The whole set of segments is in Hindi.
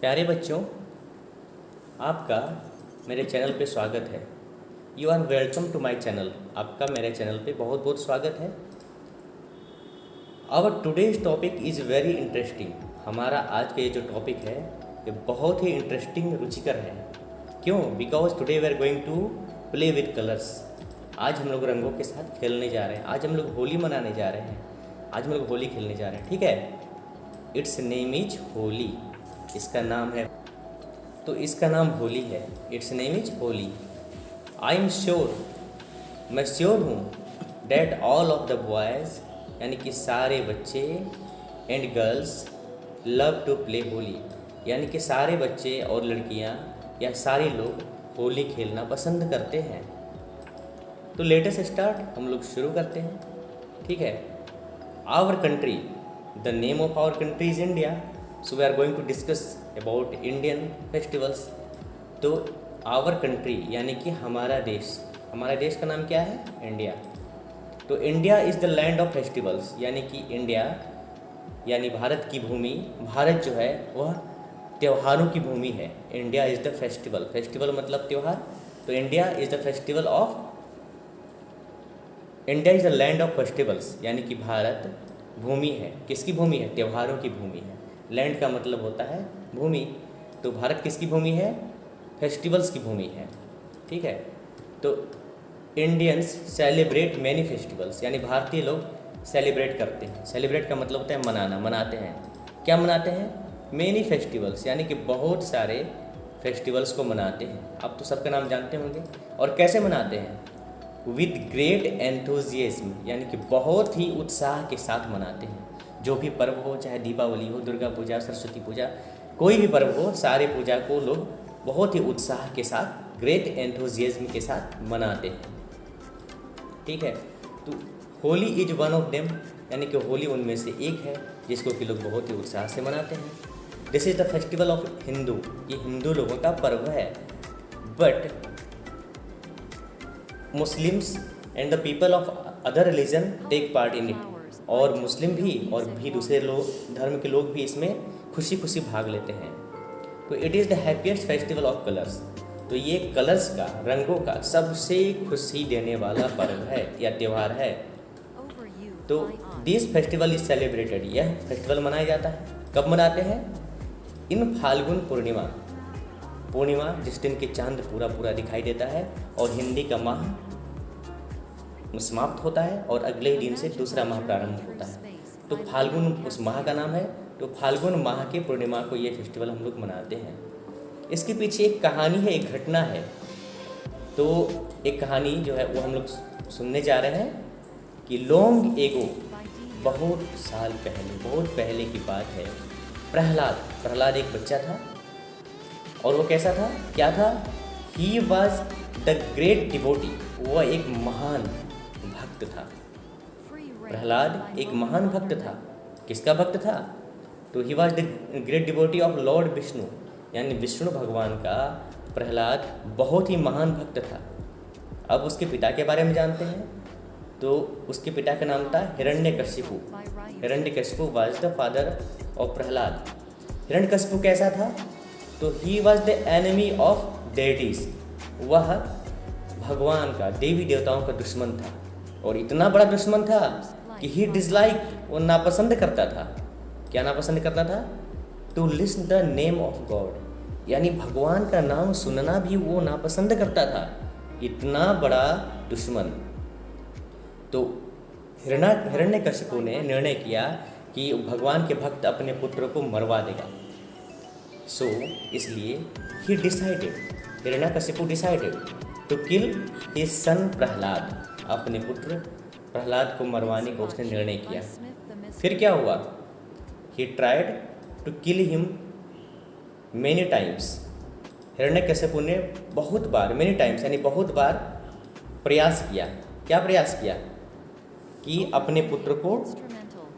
प्यारे बच्चों, आपका मेरे चैनल पे स्वागत है। You are welcome to my channel. आपका मेरे चैनल पे बहुत बहुत स्वागत है। Our today's topic is very interesting. हमारा आज का ये जो टॉपिक है ये बहुत ही इंटरेस्टिंग, रुचिकर है। क्यों? Because today we are going to play with colours. आज हम लोग रंगों के साथ खेलने जा रहे हैं। आज हम लोग होली मनाने जा रहे हैं। आज हम लोग होली खेलने जा रहे हैं, ठीक है। Its name is Holi. इसका नाम है, तो इसका नाम होली है। Its name is Holi. I am sure, मैं श्योर हूँ, that all of the boys यानी कि सारे बच्चे and girls love to play Holi, यानी कि सारे बच्चे और लड़कियाँ या सारे लोग होली खेलना पसंद करते हैं। तो लेटेस्ट स्टार्ट, हम लोग शुरू करते हैं, ठीक है। Our country, the name of our country is India. So we are going to discuss about Indian festivals. तो आवर कंट्री यानी कि हमारा देश का नाम क्या है? इंडिया। तो India is the land of festivals, यानी कि इंडिया यानी भारत की भूमि, भारत जो है वह त्योहारों की भूमि है। इंडिया इज़ द फेस्टिवल मतलब त्यौहार। तो India is the India is the land of festivals, यानी कि भारत भूमि है। किसकी भूमि है? त्योहारों की भूमि है। लैंड का मतलब होता है भूमि। तो भारत किसकी भूमि है? फेस्टिवल्स की भूमि है, ठीक है। तो इंडियंस सेलिब्रेट मैनी फेस्टिवल्स, यानी भारतीय लोग सेलिब्रेट करते हैं। सेलिब्रेट का मतलब होता है मनाना, मनाते हैं। क्या मनाते हैं? मैनी फेस्टिवल्स, यानी कि बहुत सारे फेस्टिवल्स को मनाते हैं। आप तो सबका नाम जानते होंगे। और कैसे मनाते हैं? विद ग्रेट एंथुजियाज्म, यानी कि बहुत ही उत्साह के साथ मनाते हैं। जो भी पर्व हो, चाहे दीपावली हो, दुर्गा पूजा, सरस्वती पूजा, कोई भी पर्व हो, सारे पूजा को लोग बहुत ही उत्साह के साथ, ग्रेट एंथुजियाज्म के साथ मनाते हैं, ठीक है। तो Holi is one of them, यानी कि होली उनमें से एक है जिसको कि लोग बहुत ही उत्साह से मनाते हैं। This is the festival of Hindu, ये हिंदू लोगों का पर्व है। But Muslims and the people of other religion take part in it, और मुस्लिम भी और भी दूसरे लोग, धर्म के लोग भी इसमें खुशी खुशी भाग लेते हैं। तो it is the happiest festival of colours. तो ये कलर्स का, रंगों का सबसे खुशी देने वाला पर्व है या त्यौहार है। तो दिस फेस्टिवल इज सेलिब्रेटेड, यह फेस्टिवल मनाया जाता है। कब मनाते हैं? इन फाल्गुन पूर्णिमा जिस दिन के चांद पूरा पूरा दिखाई देता है और हिंदी का माह समाप्त होता है और अगले ही दिन से दूसरा माह प्रारंभ होता है। तो फाल्गुन उस माह का नाम है। तो फाल्गुन माह के पूर्णिमा को ये फेस्टिवल हम लोग मनाते हैं। इसके पीछे एक कहानी है, एक घटना है। तो एक कहानी जो है वो हम लोग सुनने जा रहे हैं कि लॉन्ग एगो, बहुत साल पहले, बहुत पहले की बात है। प्रहलाद एक बच्चा था। और वो कैसा था? क्या था? He was the great devotee, वह एक महान भक्त था। प्रहलाद एक महान भक्त था। किसका भक्त था? तो he was the great devotee of Lord Vishnu, यानी विष्णु भगवान का प्रहलाद बहुत ही महान भक्त था। अब उसके पिता के बारे में जानते हैं। तो उसके पिता का नाम था Hiranyakashipu. Hiranyakashipu was the father of Prahlad. Hiranyakashipu कैसा था? तो he was the enemy of deities, वह भगवान का, देवी देवताओं का दुश्मन था। और इतना बड़ा दुश्मन था कि ही डिसलाइक, वो नापसंद करता था। क्या नापसंद करता था? To listen the name of God, यानी भगवान का नाम सुनना भी वो नापसंद करता था। इतना बड़ा दुश्मन। तो हिरण्यकशिपु ने निर्णय किया कि भगवान के भक्त अपने पुत्र को मरवा देगा। सो इसलिए Hiranyakashipu decided to kill his son Prahlad, अपने पुत्र प्रहलाद को मरवाने का उसने निर्णय किया। फिर क्या हुआ? He tried to kill him many times. Hiranyakashipu ने बहुत बार, मेनी टाइम्स यानी बहुत बार प्रयास किया। क्या प्रयास किया? कि अपने पुत्र को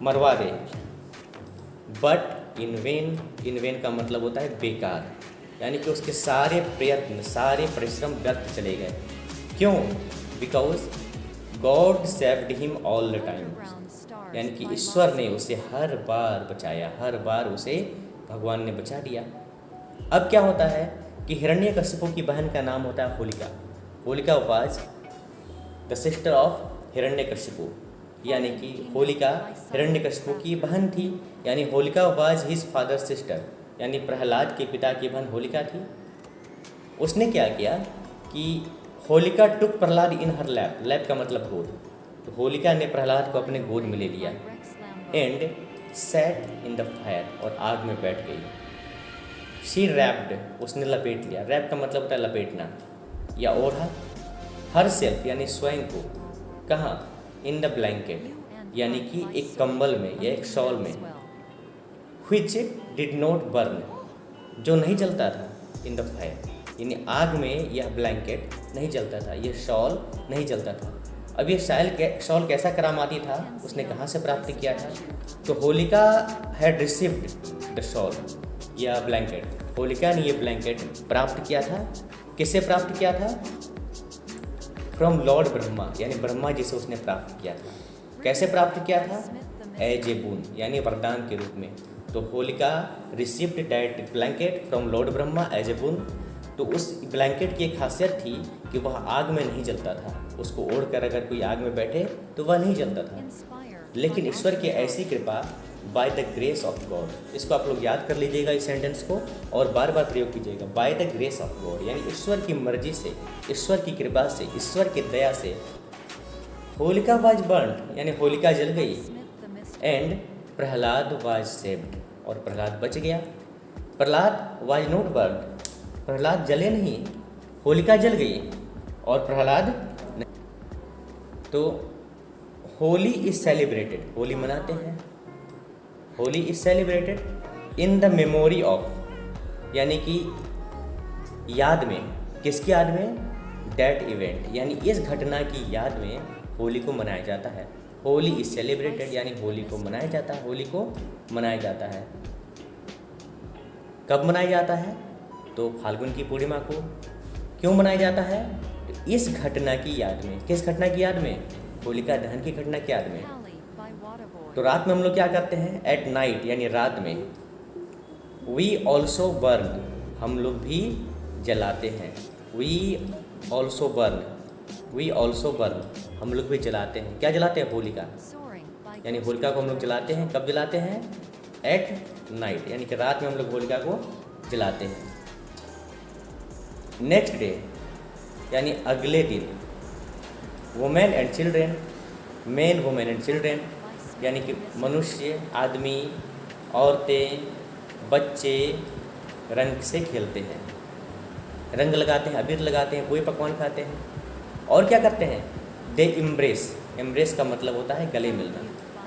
मरवा दे। बट इन वेन का मतलब होता है बेकार, यानी कि उसके सारे प्रयत्न, सारे परिश्रम व्यर्थ चले गए। क्यों? Because God saved him all the time, यानी कि ईश्वर ने उसे हर बार बचाया, हर बार उसे भगवान ने बचा दिया। अब क्या होता है कि हिरण्यकशिपु की बहन का नाम होता है Holika. Holika was the sister of Hiranyakashipu, यानी कि होलिका हिरण्यकशिपु की बहन थी, यानी Holika was his father sister, यानी प्रहलाद के पिता की बहन होलिका थी। उसने क्या किया कि होलिका टुक प्रहलाद इन हर लैप, लैप का मतलब गोद, तो होलिका ने प्रहलाद को अपने गोद में ले लिया and sat in the fire, और आग में बैठ गई। शी रैप्ड, उसने लपेट लिया, रैप का मतलब होता है लपेटना या ओढ़ा, हर सेल्फ यानी स्वयं को, कहाँ, इन द ब्लैंकेट यानी कि एक कंबल में या एक शॉल में, व्हिच डिड नॉट बर्न, जो नहीं जलता था, इन द फायर यानी आग में यह ब्लैंकेट नहीं जलता था, यह शॉल नहीं जलता था। अब ये शॉल कैसा करामाती था, उसने कहाँ से प्राप्त किया था, तो Holika had received the shawl या ब्लैंकेट, होलिका ने ये ब्लैंकेट प्राप्त किया था। किससे प्राप्त किया था, फ्रॉम लॉर्ड ब्रह्मा, यानी ब्रह्मा जी से उसने प्राप्त किया था। कैसे प्राप्त किया था, एज ए बून यानी वरदान के रूप में। तो Holika received that blanket from lord Brahma as a boon. तो उस ब्लैंकेट की एक खासियत थी कि वह आग में नहीं जलता था, उसको ओढ़कर अगर कोई आग में बैठे तो वह नहीं जलता था। लेकिन ईश्वर की ऐसी कृपा, by the grace of God, इसको आप लोग याद कर लीजिएगा इस सेंटेंस को और बार बार प्रयोग कीजिएगा, by the grace of God यानी ईश्वर की मर्जी से, ईश्वर की कृपा से, ईश्वर की दया से होलिका वाज बर्न्ड यानी होलिका जल गई एंड प्रहलाद वाज सेव्ड, और प्रहलाद बच गया। Prahlad was not burned, Prahlad जले नहीं, होलिका जल गई और प्रहलाद नहीं। तो होली इज सेलिब्रेटेड, होली मनाते हैं, Holi is celebrated in the memory of, यानी कि याद में, किसकी याद में, दैट इवेंट यानी इस घटना की याद में होली को मनाया जाता है। होली इज सेलिब्रेटेड यानी होली को मनाया जाता है, होली को मनाया जाता है। कब मनाया जाता है, तो फाल्गुन की पूर्णिमा को। क्यों मनाया जाता है, तो इस घटना की याद में, किस घटना की याद में, होलिका दहन की घटना की याद में। तो रात में हम लोग क्या करते हैं, एट नाइट यानी रात में, वी ऑल्सो बर्न, हम लोग भी जलाते हैं, we also burn, we also burn, हम लोग भी जलाते हैं। क्या जलाते हैं, होलिका, यानी होलिका को हम लोग जलाते हैं। कब जलाते हैं, एट नाइट यानी कि रात में हम लोग होलिका को जलाते हैं। नेक्स्ट डे यानी अगले दिन, women and children, main women and children यानी कि मनुष्य, आदमी, औरतें, बच्चे रंग से खेलते हैं, रंग लगाते हैं, अबीर लगाते हैं, कोई पकवान खाते हैं और क्या करते हैं, दे इम्ब्रेस, एम्ब्रेस का मतलब होता है गले मिलना,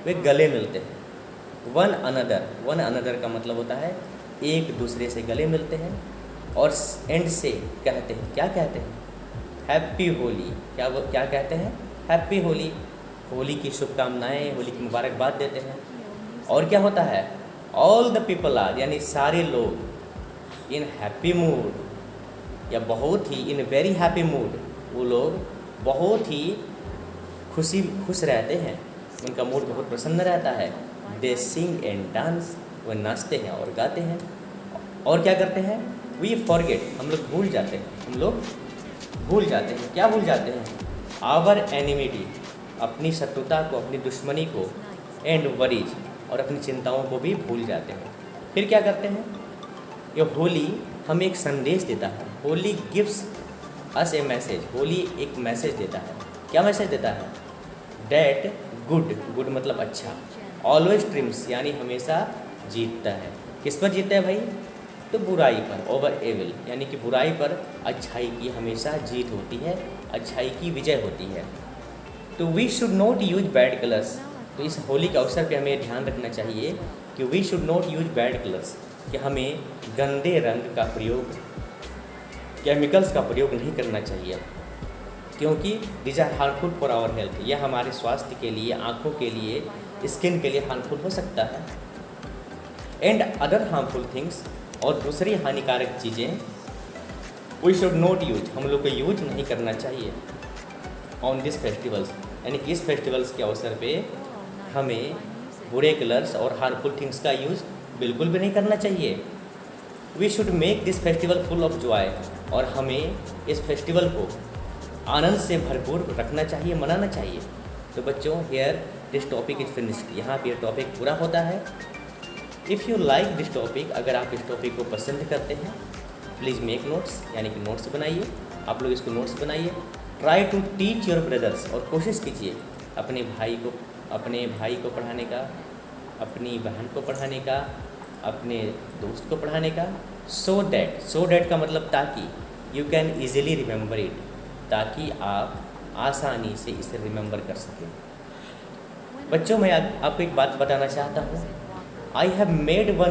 वे गले मिलते हैं। वन अनदर, वन अनदर का मतलब होता है एक दूसरे से गले मिलते हैं और एंड से कहते हैं, क्या कहते हैं, हैप्पी होली, क्या कहते हैं, हैप्पी होली, होली की शुभकामनाएं, होली की मुबारकबाद देते हैं। और क्या होता है, ऑल द पीपल आर यानी सारे लोग इन हैप्पी मूड या बहुत ही इन वेरी हैप्पी मूड, वो लोग बहुत ही खुश रहते हैं, उनका मूड बहुत प्रसन्न रहता है। दे सिंग एंड डांस, वो नाचते हैं और गाते हैं। और क्या करते हैं, वी फॉरगेट, हम लोग भूल जाते हैं, हम लोग भूल जाते हैं, क्या भूल जाते हैं, आवर एनिमिटी, अपनी शत्रुता को, अपनी दुश्मनी को, एंड वरीज, और अपनी चिंताओं को भी भूल जाते हैं। फिर क्या करते हैं, ये होली हमें एक संदेश देता है, होली गिव्स अस ए मैसेज, होली एक मैसेज देता है। क्या मैसेज देता है, डैट गुड, गुड मतलब अच्छा, ऑलवेज ट्रिम्स यानी हमेशा जीतता है। किस पर जीतता है भाई, तो बुराई पर, ओवर एविल यानी कि बुराई पर अच्छाई की हमेशा जीत होती है, अच्छाई की विजय होती है। तो we should not use bad colours, तो इस होली के अवसर पे हमें ध्यान रखना चाहिए कि we should not use bad colours, कि हमें गंदे रंग का प्रयोग, केमिकल्स का प्रयोग नहीं करना चाहिए, क्योंकि this are harmful for our health, यह हमारे स्वास्थ्य के लिए, आँखों के लिए, स्किन के लिए हार्मफुल हो सकता है। एंड अदर हार्मफुल थिंग्स, और दूसरी हानिकारक चीज़ें, वी शुड नॉट यूज, हम लोग को यूज नहीं करना चाहिए ऑन दिस फेस्टिवल्स, यानी कि इस फेस्टिवल्स के अवसर पे हमें बुरे कलर्स और हार्मफुल थिंग्स का यूज़ बिल्कुल भी नहीं करना चाहिए। We should make this festival full of joy, और हमें इस फेस्टिवल को आनंद से भरपूर रखना चाहिए, मनाना चाहिए। तो बच्चों, here this topic is finished, यहाँ पे टॉपिक पूरा होता है। If you like this topic, अगर आप इस टॉपिक को पसंद करते हैं, प्लीज़ मेक नोट्स, यानी कि नोट्स बनाइए। आप लोग इसको नोट्स बनाइए। Try to teach your brothers, और कोशिश कीजिए अपने भाई को पढ़ाने का, अपनी बहन को पढ़ाने का, अपने दोस्त को पढ़ाने का। सो डैट का मतलब ताकि, you can easily remember it, ताकि आप आसानी से इसे रिमेंबर कर सकें। बच्चों, मैं आपको एक बात बताना चाहता हूँ। I have made one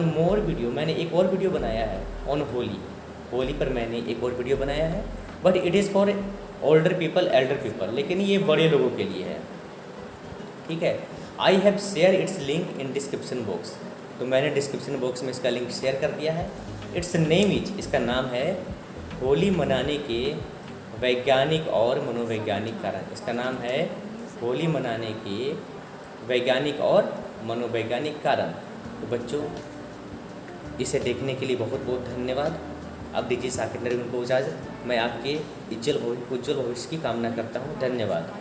more video, मैंने एक और वीडियो बनाया है ऑन होली पर मैंने एक और वीडियो बनाया है, but it is for Elder people, लेकिन ये बड़े लोगों के लिए है, ठीक है। I have share its link in description box, तो मैंने डिस्क्रिप्शन बॉक्स में इसका लिंक शेयर कर दिया है। इट्स नेम इज, इसका नाम है होली मनाने के वैज्ञानिक और मनोवैज्ञानिक कारण। इसका नाम है होली मनाने के वैज्ञानिक और मनोवैज्ञानिक कारण। तो बच्चों, इसे देखने के लिए बहुत बहुत धन्यवाद। अब दीजिए साकिब नरीमन को इजाज़त। मैं आपके उज्जवल भविष्य की कामना करता हूँ। धन्यवाद।